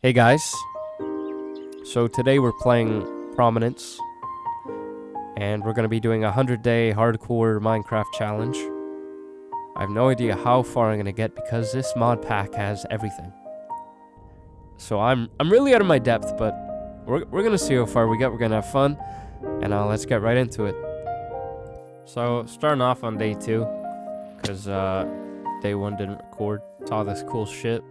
Hey guys, so today we're playing Prominence, and we're going to be doing a 100-day hardcore Minecraft challenge. I have no idea how far I'm going to get because this mod pack has everything. So I'm really out of my depth, but we're going to see how far we get. We're going to have fun, and let's get right into it. So starting off on day 2, because day 1 didn't record. Saw this cool shit.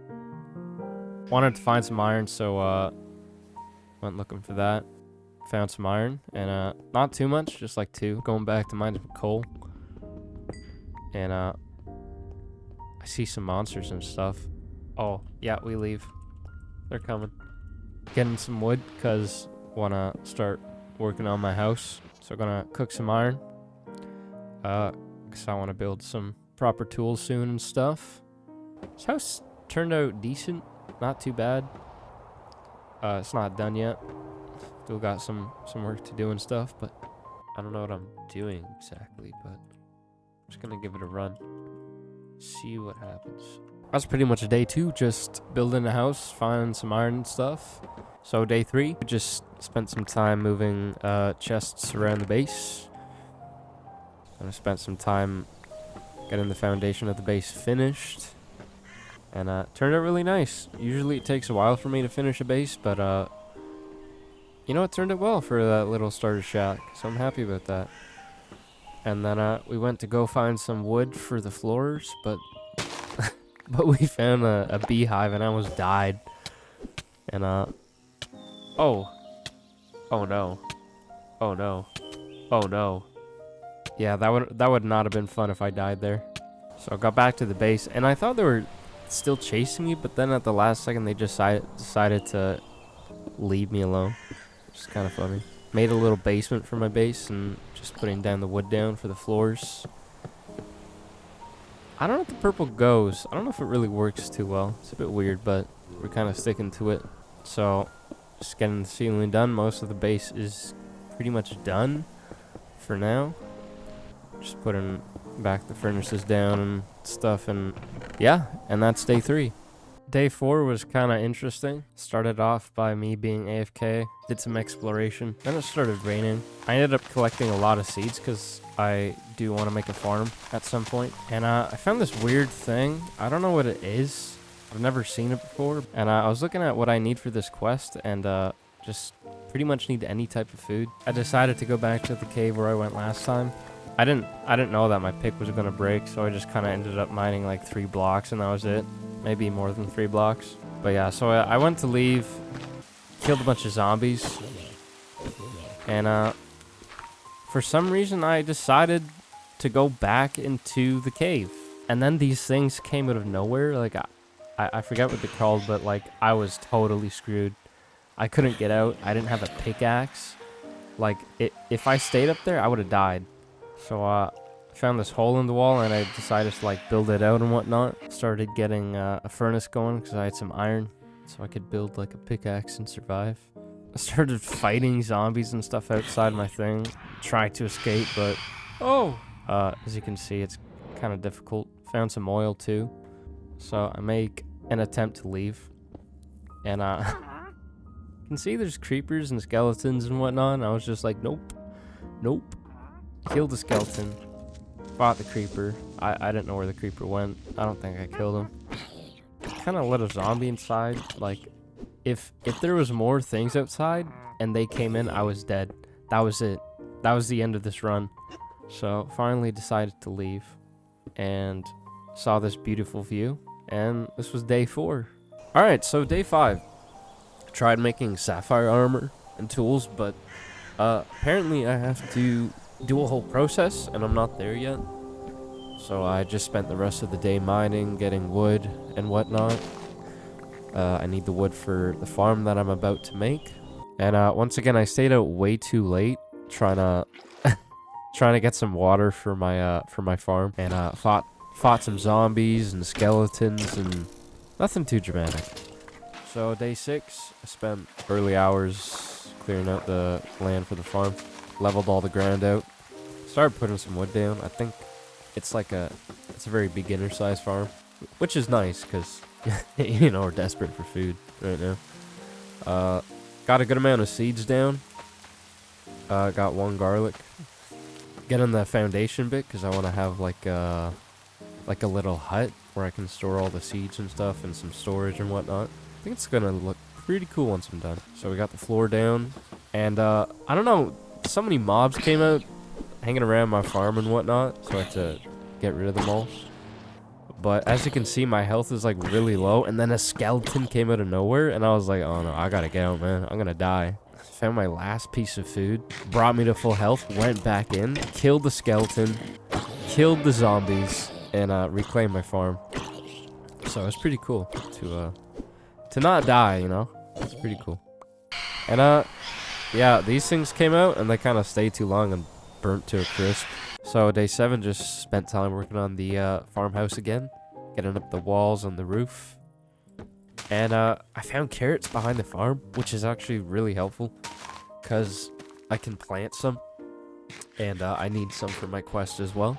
Wanted to find some iron, so went looking for that. Found some iron, and not too much, just like 2. Going back to mine some coal. And I see some monsters and stuff. Oh, yeah, we leave. They're coming. Getting some wood, because wanna start working on my house. So gonna cook some iron. Because I want to build some proper tools soon and stuff. This house turned out decent. Not too bad. It's not done yet. Still got some work to do and stuff, but I don't know what I'm doing exactly, but I'm just gonna give it a run. See what happens. That's pretty much day 2, just building a house, finding some iron and stuff. So day 3, we just spent some time moving chests around the base. And I spent some time getting the foundation of the base finished. And turned out really nice. Usually it takes a while for me to finish a base, but you know, it turned out well for that little starter shack, so I'm happy about that. And then we went to go find some wood for the floors, but but we found a beehive and I almost died. And oh no, oh no, oh no. Yeah, that would not have been fun if I died there. So I got back to the base, and I thought they were still chasing me, but then at the last second they just decided to leave me alone, which is kind of funny. Made a little basement for my base and just putting down the wood down for the floors. I don't know if the purple goes. I don't know if it really works too well. It's a bit weird, but we're kind of sticking to it. So just getting the ceiling done. Most of the base is pretty much done for now. Just putting back the furnaces down and stuff, and yeah, and that's day 3. Day 4 was kind of interesting. Started off by me being AFK, did some exploration, then it started raining. I ended up collecting a lot of seeds because I do want to make a farm at some point, and I found this weird thing. I don't know what it is. I've never seen it before, and I was looking at what I need for this quest, and just pretty much need any type of food. I decided to go back to the cave where I went last time. I didn't know that my pick was gonna break, so I just kind of ended up mining like 3 blocks, and that was it. Maybe more than 3 blocks. But yeah, so I went to leave, killed a bunch of zombies, and for some reason I decided to go back into the cave. And then these things came out of nowhere. Like I forget what they're called, but like I was totally screwed. I couldn't get out. I didn't have a pickaxe. Like if I stayed up there, I would have died. So I found this hole in the wall, and I decided to like build it out and whatnot. Started getting a furnace going because I had some iron, so I could build like a pickaxe and survive. I started fighting zombies and stuff outside my thing. Tried to escape, but as you can see, it's kind of difficult. Found some oil too, so I make an attempt to leave, and you can see there's creepers and skeletons and whatnot. And I was just like, nope. Killed the skeleton, fought the creeper. I didn't know where the creeper went. I don't think I killed him. Kind of let a zombie inside. Like, if there was more things outside and they came in, I was dead. That was it. That was the end of this run. So finally decided to leave and saw this beautiful view. And this was day 4. All right, so day 5. Tried making sapphire armor and tools, but apparently I have to do a whole process, and I'm not there yet. So I just spent the rest of the day mining, getting wood and whatnot. I need the wood for the farm that I'm about to make. And once again, I stayed out way too late trying to get some water for my farm, and fought some zombies and skeletons, and nothing too dramatic. So day 6, I spent early hours clearing out the land for the farm. Leveled all the ground out. Started putting some wood down. I think it's a very beginner sized farm, which is nice because you know, we're desperate for food right now. Got a good amount of seeds down. Got 1 garlic. Getting the foundation bit because I want to have like a little hut where I can store all the seeds and stuff and some storage and whatnot. I think it's gonna look pretty cool once I'm done. So we got the floor down, and I don't know, so many mobs came out hanging around my farm and whatnot, so I had to get rid of them all. But as you can see, my health is like really low, and then a skeleton came out of nowhere, and I was like, oh no, I gotta get out, man. I'm gonna die. Found my last piece of food, brought me to full health, went back in, killed the skeleton, killed the zombies, and reclaimed my farm. So it was pretty cool to not die, you know? It's pretty cool. And yeah, these things came out and they kind of stayed too long and burnt to a crisp. So day 7 just spent time working on the farmhouse again, getting up the walls on the roof. And I found carrots behind the farm, which is actually really helpful because I can plant some, and I need some for my quest as well.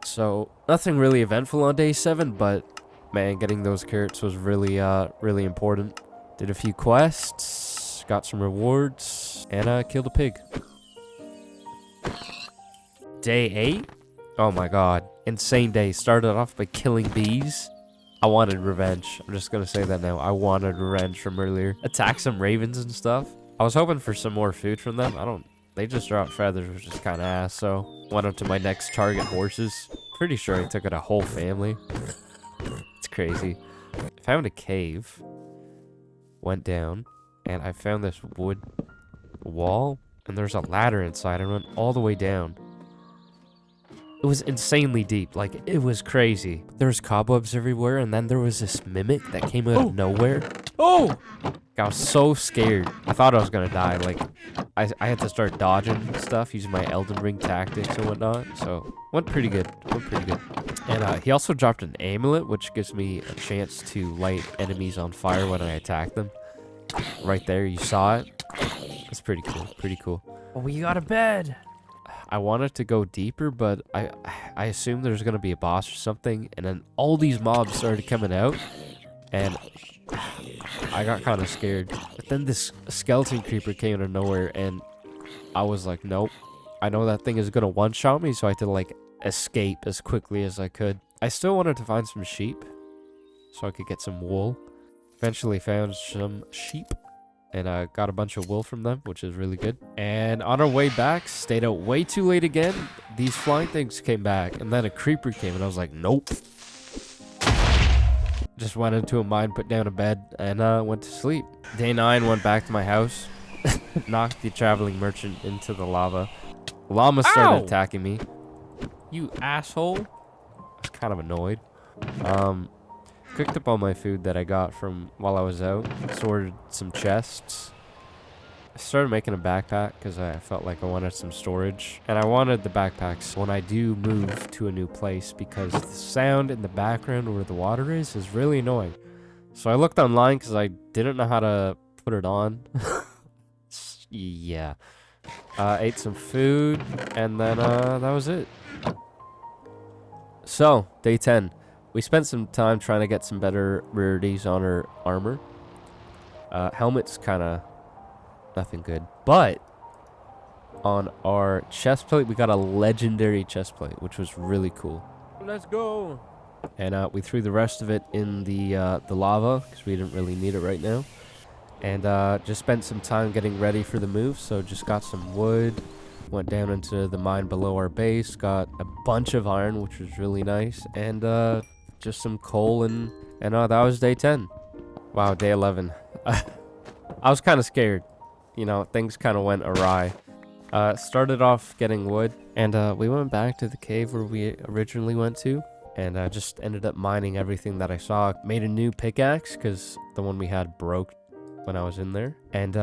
So nothing really eventful on day 7, but man, getting those carrots was really really important. Did a few quests, got some rewards, and killed a pig. Day 8? Oh my god, insane day. Started off by killing bees. I wanted revenge. I'm just gonna say that now. I wanted revenge from earlier. Attack some ravens and stuff. I was hoping for some more food from them. They just dropped feathers, which is kind of ass, so went up to my next target, horses. Pretty sure I took out a whole family. It's crazy. Found a cave. Went down, and I found this wood wall, and there's a ladder inside. I went all the way down. It was insanely deep. Like, it was crazy. There was cobwebs everywhere, and then there was this mimic that came out of nowhere. Oh! I was so scared. I thought I was gonna die. Like, I had to start dodging stuff, using my Elden Ring tactics and whatnot. So, went pretty good. And he also dropped an amulet, which gives me a chance to light enemies on fire when I attack them. Right there, you saw it. It's pretty cool. Oh, you got a bed. I wanted to go deeper, but I assumed there's gonna be a boss or something, and then all these mobs started coming out, and I got kind of scared. But then this skeleton creeper came out of nowhere, and I was like, nope. I know that thing is gonna one-shot me, so I had to like escape as quickly as I could. I still wanted to find some sheep, so I could get some wool. Eventually found some sheep, and I got a bunch of wool from them, which is really good. And on our way back, stayed out way too late again. These flying things came back, and then a creeper came, and I was like, nope. Just went into a mine, put down a bed, and went to sleep. Day 9, went back to my house, knocked the traveling merchant into the lava. Llamas started attacking me. You asshole. I was kind of annoyed. Cooked up all my food that I got from while I was out. Sorted some chests. I started making a backpack because I felt like I wanted some storage. And I wanted the backpacks when I do move to a new place because the sound in the background where the water is really annoying. So I looked online because I didn't know how to put it on. Yeah. Ate some food, and then that was it. So, day 10. We spent some time trying to get some better rarities on our armor. Helmet's kind of nothing good. But on our chest plate, we got a legendary chest plate, which was really cool. Let's go. And we threw the rest of it in the lava because we didn't really need it right now. And just spent some time getting ready for the move. So just got some wood. Went down into the mine below our base. Got a bunch of iron, which was really nice. And just some coal, and that was day 10. Wow, day 11. I was kind of scared. You know, things kind of went awry. Started off getting wood, and we went back to the cave where we originally went to, and just ended up mining everything that I saw. Made a new pickaxe because the one we had broke when I was in there, and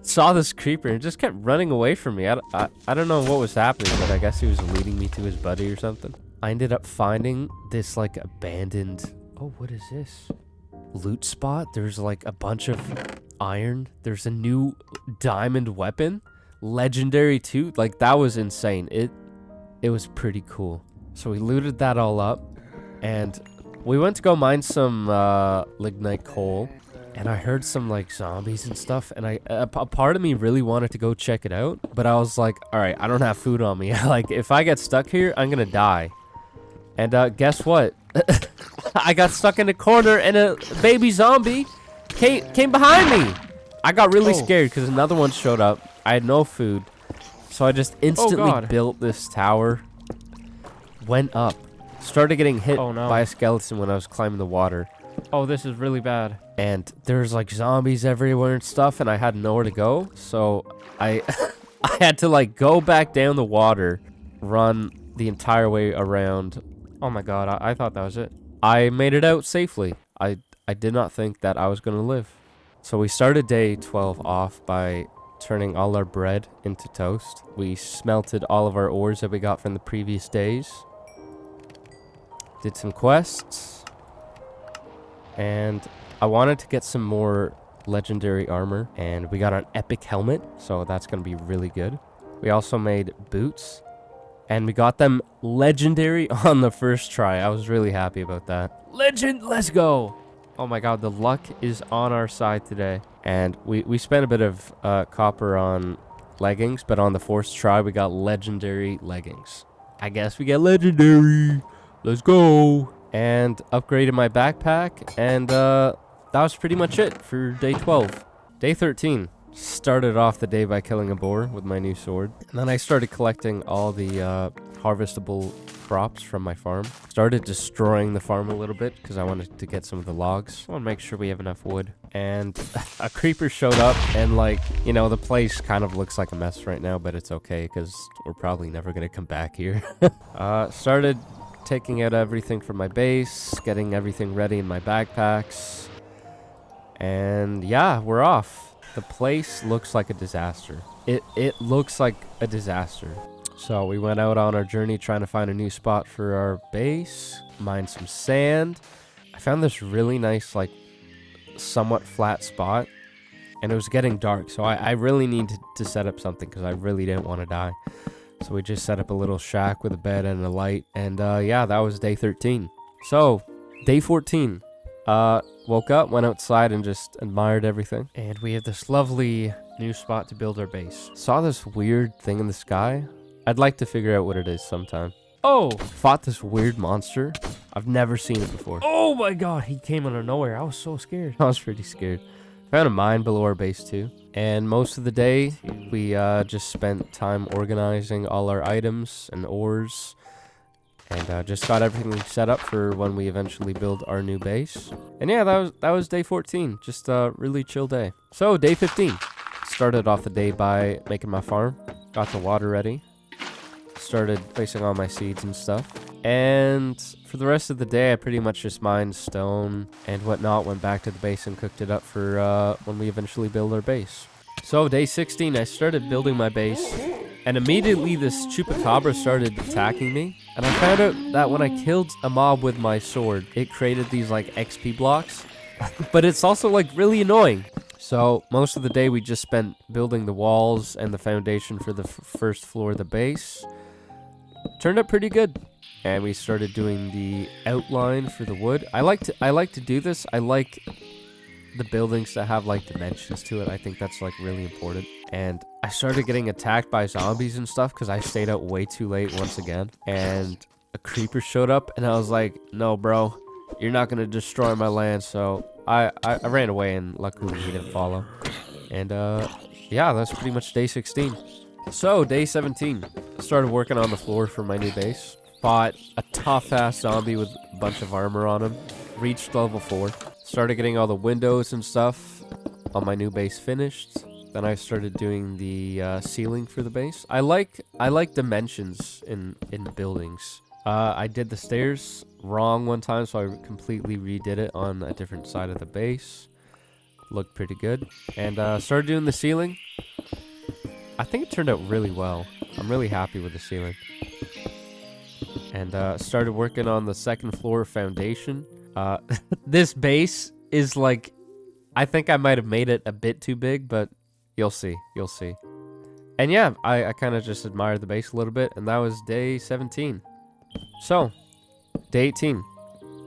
saw this creeper and just kept running away from me. I don't know what was happening, but I guess he was leading me to his buddy or something. I ended up finding this like abandoned, oh, what is this? Loot spot. There's like a bunch of iron. There's a new diamond weapon. Legendary too. Like, that was insane. It was pretty cool. So we looted that all up, and we went to go mine some lignite coal. and I heard some like zombies and stuff, and a part of me really wanted to go check it out, but I was like, all right, I don't have food on me. Like, if I get stuck here, I'm gonna die. And guess what? I got stuck in a corner, and a baby zombie came behind me. I got really scared because another one showed up. I had no food, so I just instantly built this tower. Went up, started getting hit by a skeleton when I was climbing the water. Oh, this is really bad. And there's like zombies everywhere and stuff, and I had nowhere to go, so I I had to like go back down the water, run the entire way around. Oh my god, I thought that was it. I made it out safely. I did not think that I was gonna live. So we started day 12 off by turning all our bread into toast. We smelted all of our ores that we got from the previous days. Did some quests. And I wanted to get some more legendary armor, and we got an epic helmet, so that's going to be really good. We also made boots, and we got them legendary on the first try. I was really happy about that. Legend, let's go! Oh my god, the luck is on our side today. And we spent a bit of copper on leggings, but on the fourth try, we got legendary leggings. I guess we get legendary. Let's go! And upgraded my backpack, and that was pretty much it for day 12. Day 13, started off the day by killing a boar with my new sword. And then I started collecting all the harvestable crops from my farm. Started destroying the farm a little bit because I wanted to get some of the logs. I want to make sure we have enough wood. And a creeper showed up, and like, you know, the place kind of looks like a mess right now, but it's okay because we're probably never going to come back here. Started taking out everything from my base, getting everything ready in my backpacks, and yeah, we're off. The place looks like a disaster. It looks like a disaster. So we went out on our journey trying to find a new spot for our base, mine some sand. I found this really nice, like, somewhat flat spot, and it was getting dark, so I really needed to set up something because I really didn't want to die. So we just set up a little shack with a bed and a light. And yeah, that was day 13. So, day 14. Woke up, went outside, and just admired everything. And we have this lovely new spot to build our base. Saw this weird thing in the sky. I'd like to figure out what it is sometime. Oh! Fought this weird monster. I've never seen it before. Oh my god, he came out of nowhere. I was so scared. I was pretty scared. Found a mine below our base too. And most of the day, we just spent time organizing all our items and ores. And just got everything set up for when we eventually build our new base. And yeah, that was day 14. Just a really chill day. So, day 15. Started off the day by making my farm. Got the water ready. Started placing all my seeds and stuff. And for the rest of the day, I pretty much just mined stone and whatnot, went back to the base and cooked it up for when we eventually build our base. So day 16, I started building my base, and immediately this chupacabra started attacking me. And I found out that when I killed a mob with my sword, it created these like XP blocks, but it's also like really annoying. So most of the day we just spent building the walls and the foundation for the first floor of the base. Turned out pretty good. And we started doing the outline for the wood. I like to do this. I like the buildings that have like dimensions to it. I think that's like really important. And I started getting attacked by zombies and stuff because I stayed out way too late once again. And a creeper showed up, and I was like, no, bro, you're not going to destroy my land. So I ran away, and luckily he didn't follow. And yeah, that's pretty much day 16. So day 17, started working on the floor for my new base. Fought a tough-ass zombie with a bunch of armor on him. Reached level 4. Started getting all the windows and stuff on my new base finished. Then I started doing the ceiling for the base. I like dimensions in buildings. I did the stairs wrong one time, so I completely redid it on a different side of the base. Looked pretty good. And started doing the ceiling. I think it turned out really well. I'm really happy with the ceiling. And started working on the second floor foundation. This base is like, I think I might have made it a bit too big, but you'll see. You'll see. And yeah, I kind of just admired the base a little bit, and that was day 17. So, day 18.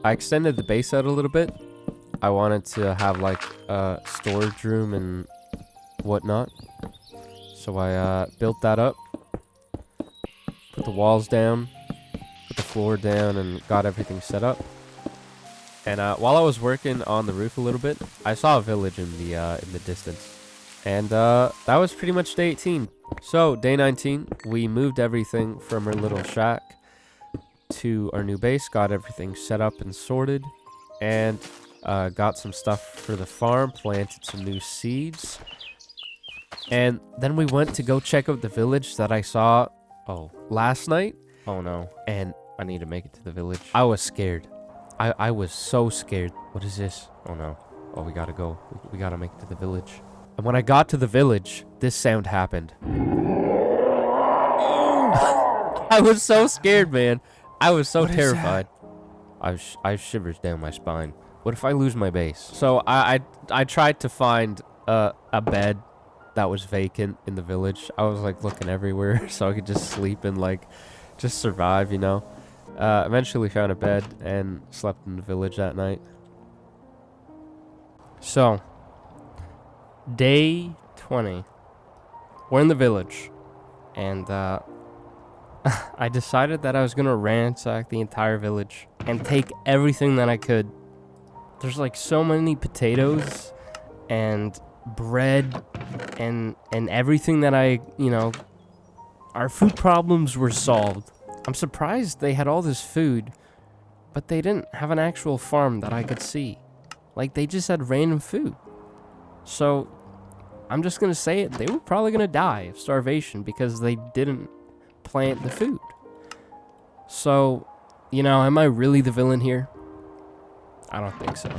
I extended the base out a little bit. I wanted to have like a storage room and whatnot. So I built that up, put the walls down, put the floor down, and got everything set up. And while I was working on the roof a little bit, I saw a village in the distance. And that was pretty much day 18. So day 19, we moved everything from our little shack to our new base, got everything set up and sorted, and got some stuff for the farm, planted some new seeds. And then we went to go check out the village that I saw last night. Oh no. And I need to make it to the village. I was scared. I was so scared. What is this? Oh no. Oh, we gotta go. We gotta make it to the village. And when I got to the village, this sound happened. I was so scared, man. I was so terrified. I have shivers down my spine. What if I lose my base? So I tried to find a bed that was vacant in the village. I was like looking everywhere so I could just sleep and like just survive, you know. Eventually found a bed and slept in the village that night. So, day 20. We're in the village. And I decided that I was going to ransack the entire village and take everything that I could. There's like so many potatoes and bread and everything that our food problems were solved. I'm surprised they had all this food, but they didn't have an actual farm that I could see. Like, they just had random food. So, I'm just going to say it. They were probably going to die of starvation because they didn't plant the food. So, am I really the villain here? I don't think so.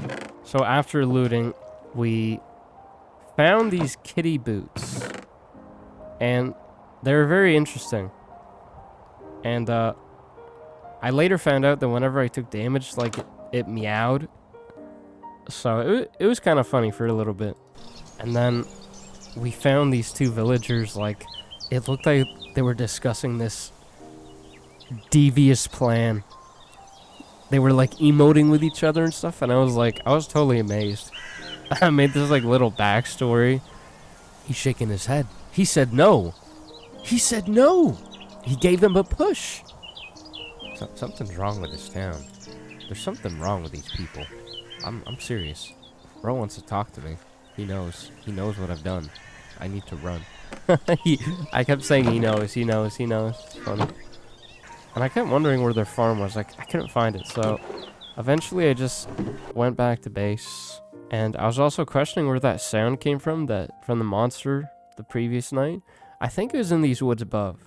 So, after looting, we found these kitty boots. And they're very interesting. And I later found out that whenever I took damage, like, it meowed. So it was kind of funny for a little bit. And then we found these two villagers, like, it looked like they were discussing this devious plan. They were, like, emoting with each other and stuff, and I was totally amazed. I made this, like, little backstory. He's shaking his head. He said no. He said no. He gave them a push. Something's wrong with this town. There's something wrong with these people. I'm serious. Bro wants to talk to me. He knows. He knows what I've done. I need to run. I kept saying he knows. It's funny. And I kept wondering where their farm was. Like, I couldn't find it. So eventually I just went back to base. And I was also questioning where that sound came from, from the monster the previous night. I think it was in these woods above.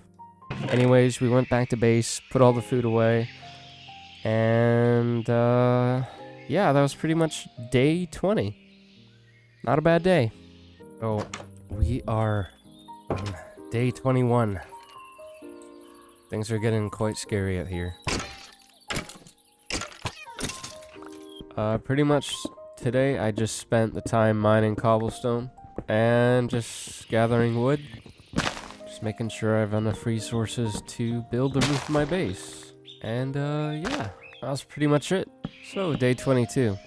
Anyways, we went back to base, put all the food away, and yeah, that was pretty much day 20. Not a bad day. So, we are on day 21. Things are getting quite scary out here. Pretty much today, I just spent the time mining cobblestone and just gathering wood. Making sure I have enough resources to build the roof of my base. And yeah, that was pretty much it. So day 22.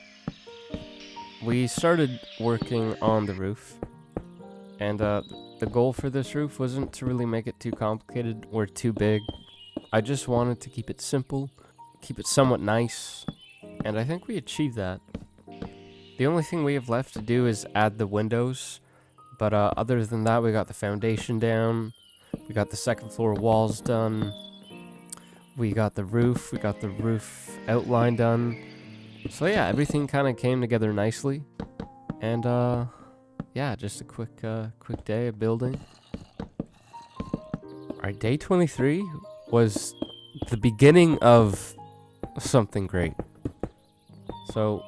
We started working on the roof. And the goal for this roof wasn't to really make it too complicated or too big. I just wanted to keep it simple, keep it somewhat nice. And I think we achieved that. The only thing we have left to do is add the windows. But other than that, we got the foundation down. We got the second floor walls done. We got the roof. We got the roof outline done. So yeah, everything kind of came together nicely. And yeah, just a quick day of building. Alright, day 23 was the beginning of something great. So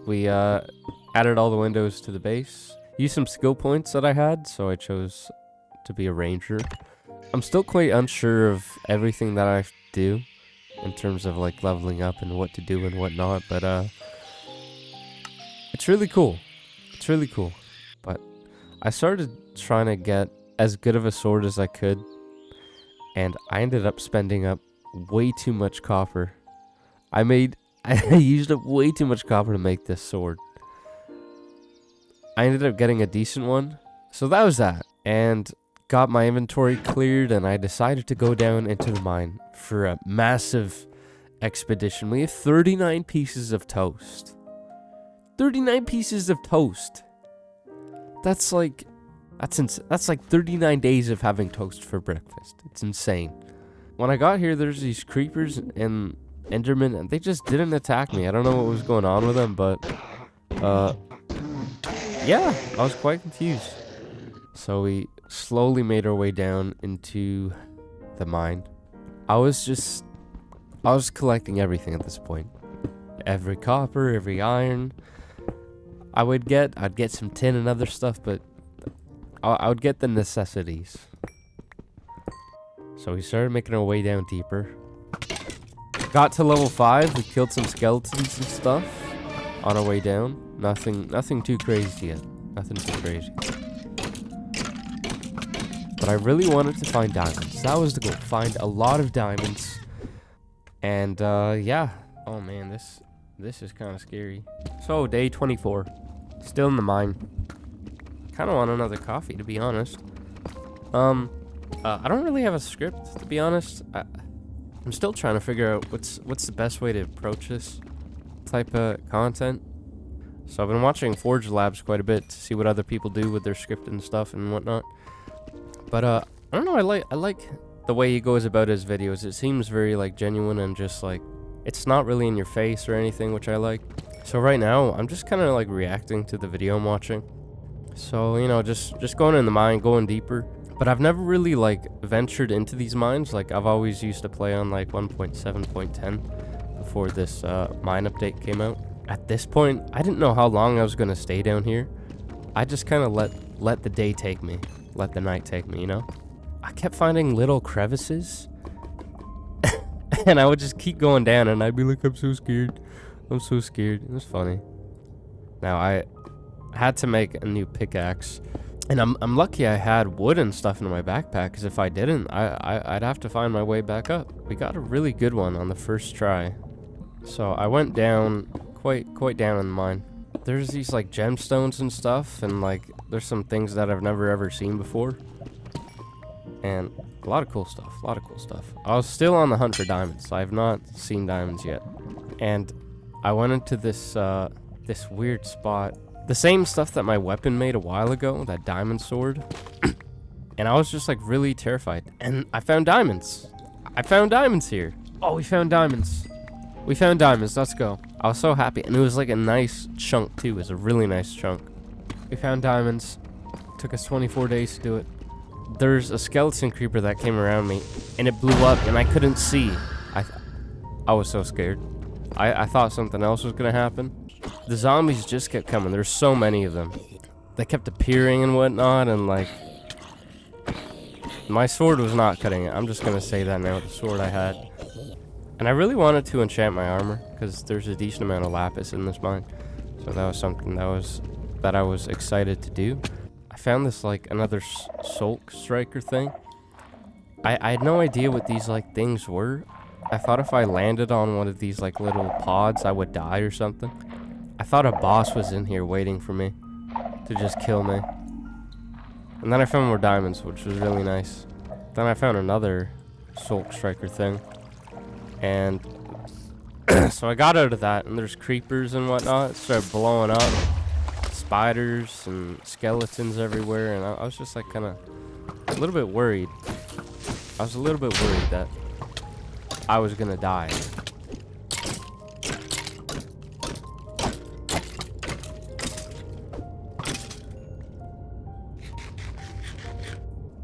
we added all the windows to the base. Used some skill points that I had, so I chose to be a ranger. I'm still quite unsure of everything that I do in terms of like leveling up and what to do and whatnot, but it's really cool. It's really cool. But I started trying to get as good of a sword as I could, and I ended up spending up way too much copper. I used up way too much copper to make this sword. I ended up getting a decent one. So that was that. And got my inventory cleared, and I decided to go down into the mine for a massive expedition. We have 39 pieces of toast. 39 pieces of toast. That's like 39 days of having toast for breakfast. It's insane. When I got here, there's these creepers and endermen, and they just didn't attack me. I don't know what was going on with them, but yeah, I was quite confused. So we slowly made our way down into the mine. I was collecting everything at this point. Every copper, every iron. I'd get some tin and other stuff, but I would get the necessities. So we started making our way down deeper. Got to level 5. We killed some skeletons and stuff on our way down. Nothing too crazy yet. Nothing too crazy. But I really wanted to find diamonds. That was the goal. Find a lot of diamonds. And yeah. Oh man, this is kind of scary. So day 24. Still in the mine. Kind of want another coffee, to be honest. I don't really have a script, to be honest. I'm still trying to figure out what's the best way to approach this type of content. So I've been watching Forge Labs quite a bit to see what other people do with their script and stuff and whatnot. But I don't know. I like the way he goes about his videos. It seems very like genuine and just like it's not really in your face or anything, which I like. So right now I'm just kind of like reacting to the video I'm watching. So you know, just going in the mine, going deeper. But I've never really like ventured into these mines. Like I've always used to play on like 1.7.10 before this mine update came out. At this point, I didn't know how long I was gonna stay down here. I just kind of let the day take me, let the night take me, you know? I kept finding little crevices, and I would just keep going down, and I'd be like, I'm so scared. I'm so scared. It was funny. Now, I had to make a new pickaxe, and I'm lucky I had wood and stuff in my backpack, because if I didn't, I'd have to find my way back up. We got a really good one on the first try. So I went down, quite down in the mine. There's these like gemstones and stuff, and like there's some things that I've never ever seen before. And a lot of cool stuff, I was still on the hunt for diamonds. So I have not seen diamonds yet. And I went into this this weird spot. The same stuff that my weapon made a while ago, that diamond sword. And I was just like really terrified. And I found diamonds. I found diamonds here. Oh, we found diamonds. We found diamonds, let's go. I was so happy, and it was like a nice chunk too. It was a really nice chunk. We found diamonds. Took us 24 days to do it. There's a skeleton creeper that came around me, and it blew up, and I couldn't see. I was so scared. I thought something else was gonna happen. The zombies just kept coming. There's so many of them. They kept appearing and whatnot, and like... My sword was not cutting it. I'm just gonna say that now, the sword I had. And I really wanted to enchant my armor, because there's a decent amount of lapis in this mine. So that was something that I was excited to do. I found this like another Sulk Striker thing. I had no idea what these like things were. I thought if I landed on one of these like little pods, I would die or something. I thought a boss was in here waiting for me to just kill me. And then I found more diamonds, which was really nice. Then I found another Sulk Striker thing. And so I got out of that, and there's creepers and whatnot. It started blowing up. Spiders and skeletons everywhere, and I was just like kind of a little bit worried. I was a little bit worried that I was gonna die.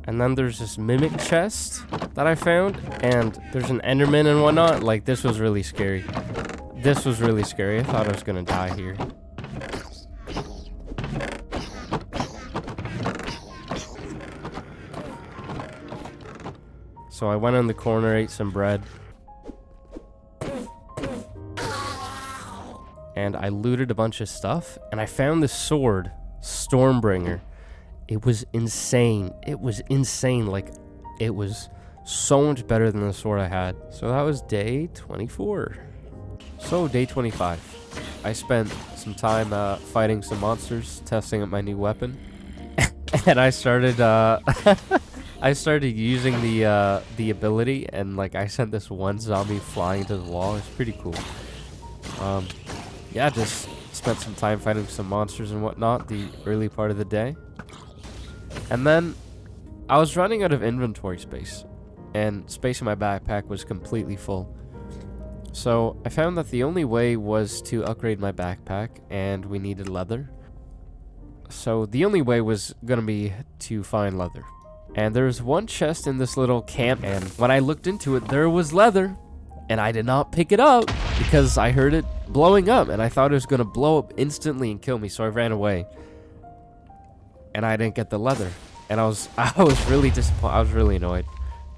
And then there's this mimic chest that I found, and there's an enderman and whatnot. Like, this was really scary. This was really scary. I thought I was gonna die here. So I went in the corner, ate some bread. And I looted a bunch of stuff, and I found this sword, Stormbringer. It was insane. It was insane. Like, it was so much better than the sword I had. So that was day 24. So day 25. I spent some time fighting some monsters, testing out my new weapon, and I started I started using the ability, and like I sent this one zombie flying to the wall. It's pretty cool. Yeah, just spent some time fighting some monsters and whatnot the early part of the day, and then I was running out of inventory space, and space in my backpack was completely full. So I found that the only way was to upgrade my backpack, and we needed leather. So the only way was gonna be to find leather. And there was one chest in this little camp, and when I looked into it, there was leather, and I did not pick it up because I heard it blowing up, and I thought it was gonna blow up instantly and kill me, so I ran away. And I didn't get the leather, and I was really disappointed. I was really annoyed.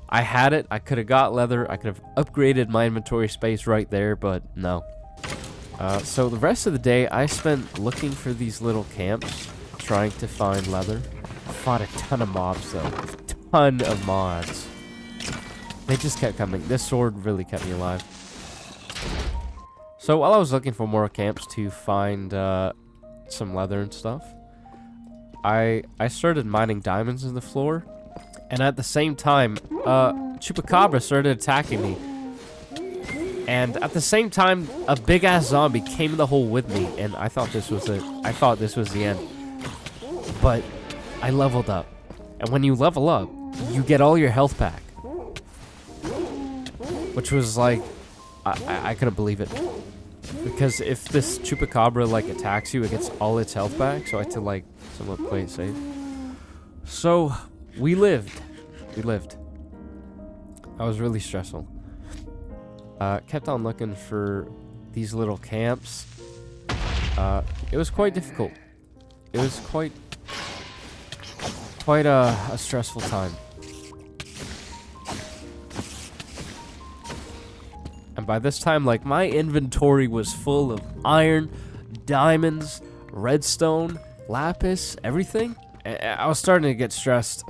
I had it. I could have got leather. I could have upgraded my inventory space right there, but no. So the rest of the day, I spent looking for these little camps, trying to find leather. I fought a ton of mobs, though. A ton of mods. They just kept coming. This sword really kept me alive. So while I was looking for more camps to find some leather and stuff, I started mining diamonds in the floor. And at the same time, Chupacabra started attacking me. And at the same time, a big-ass zombie came in the hole with me, and I thought this was it. I thought this was the end. But I leveled up. And when you level up, you get all your health back. Which was like, I couldn't believe it. Because if this Chupacabra, like, attacks you, it gets all its health back, so I had to, like, somewhat play it safe. So we lived. I was really stressful. Kept on looking for these little camps. It was quite difficult. It was quite a stressful time. And by this time, like, my inventory was full of iron, diamonds, redstone, lapis, everything. I was starting to get stressed.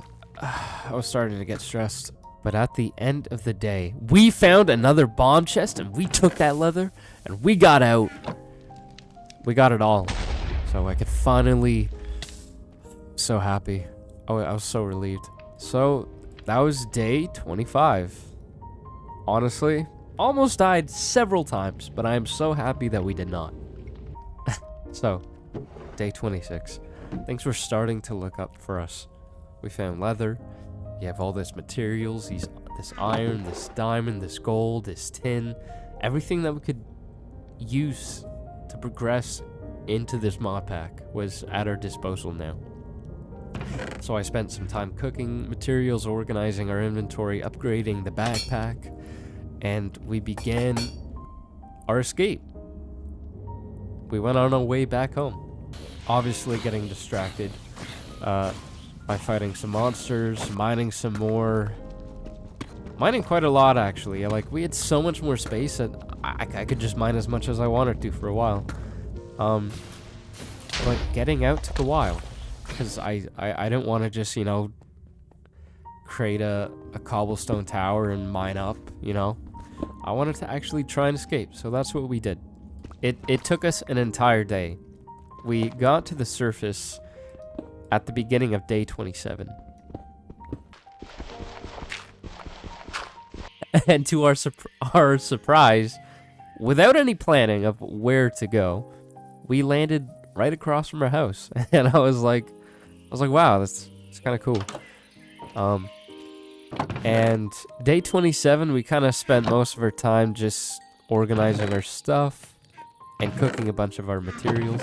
But at the end of the day, we found another bomb chest, and we took that leather, and we got out. We got it all. So I could finally... So happy. Oh, I was so relieved. So, that was day 25. Honestly, almost died several times, but I am so happy that we did not. So, day 26. Things were starting to look up for us. We found leather. You have all this materials, this iron, this diamond, this gold, this tin. Everything that we could use to progress into this mod pack was at our disposal now. So I spent some time cooking materials, organizing our inventory, upgrading the backpack, and we began our escape. We went on our way back home. Obviously getting distracted by fighting some monsters, mining some more. Mining quite a lot, actually. Like, we had so much more space that I could just mine as much as I wanted to for a while. But getting out took a while. Because I didn't want to just, you know, create a cobblestone tower and mine up, you know. I wanted to actually try and escape, so that's what we did. It took us an entire day. We got to the surface at the beginning of day 27. And to our surprise, without any planning of where to go, we landed right across from our house. And I was like, wow, that's kind of cool. And day 27, we kind of spent most of our time just organizing our stuff and cooking a bunch of our materials.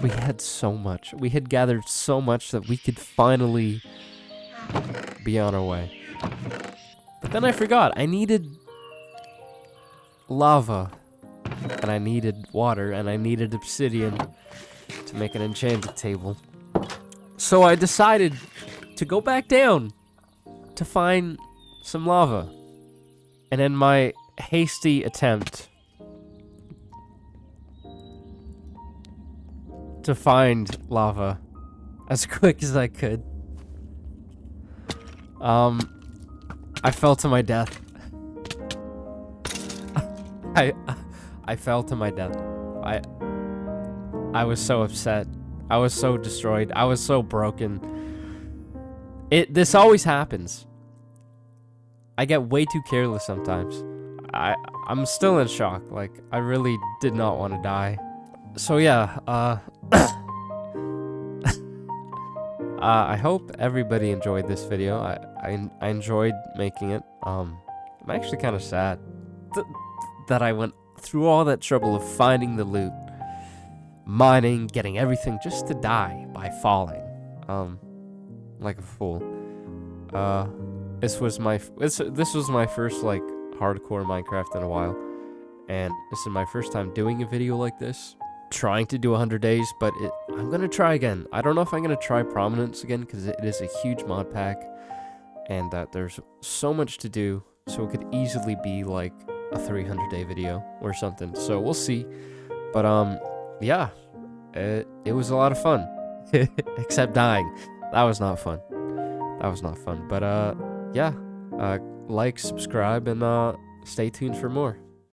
We had so much. We had gathered so much that we could finally be on our way. But then I forgot. I needed lava. And I needed water. And I needed obsidian to make an enchanted table. So I decided to go back down to find some lava. And in my hasty attempt to find lava as quick as I could, I fell to my death. I fell to my death. I was so upset. I was so destroyed. I was so broken. This always happens. I get way too careless sometimes. I'm still in shock. Like, I really did not want to die. So yeah, I hope everybody enjoyed this video. I enjoyed making it. I'm actually kind of sad that I went through all that trouble of finding the loot, mining, getting everything just to die by falling. Like a fool. This was my first like hardcore Minecraft in a while, and this is my first time doing a video like this. Trying to do 100 days, but I'm gonna try again. I don't know if I'm gonna try Prominence again because it is a huge mod pack, and that there's so much to do. So it could easily be like a 300-day video or something. So we'll see. But yeah, it was a lot of fun, except dying. That was not fun. That was not fun. But yeah, like, subscribe, and stay tuned for more.